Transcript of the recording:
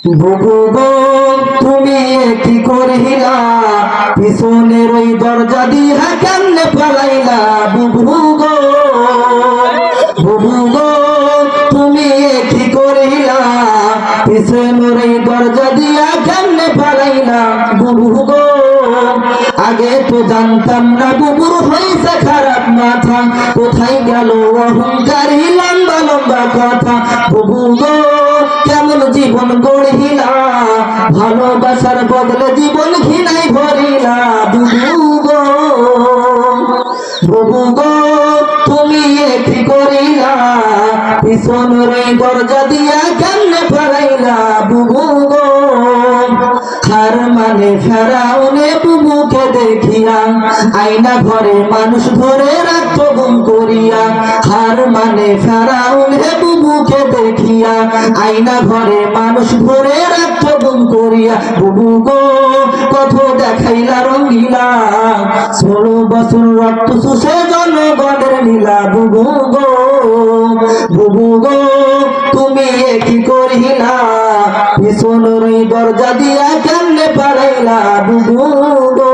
বুবু গো তুমি কি করিলা, পিছনের ওই দরজা দিয়া কেমনে পালাইলা। বুবু গো, বুবু গো তুমি কি করিলা, পিছনের ওই দরজা দিয়া কেমনে পালাইলা। বুবু গো আগে তো জানতাম না বুবুর হয়েছে খারাপ মাথা, কোথায় গেল অহংকারী লম্বা লম্বা কথা। বুবু গো কেমন জীবন গড়িলা, ভালোবাসার বদলে জীবন ঘৃণায় ভরিলা। বুবু গো, বুবু গো তুমি কি করিলা, পিছনের দরজা দিয়া কেমনে পালাইলা। বুবু গো হার মানে ফেরাউনে বুবুকে দেখিয়া, আয়না ঘরে মানুষ ধরে রাখতো গুম করিয়া। হার মানে ফেরাউনে বুবুকে দেখিয়া, আয়না ঘরে মানুষ ধরে রাখতো গুম করিয়া। বুবু গো কত দেখাইলা রঙ্গিলা, 16 বছর রক্ত শুষে জনগণের নীলা। বুবু গো, বুবু গো তুমি কি করিলা, পিছনের দরজা দিয়া কেমনে পালাইলা। বুবু গো।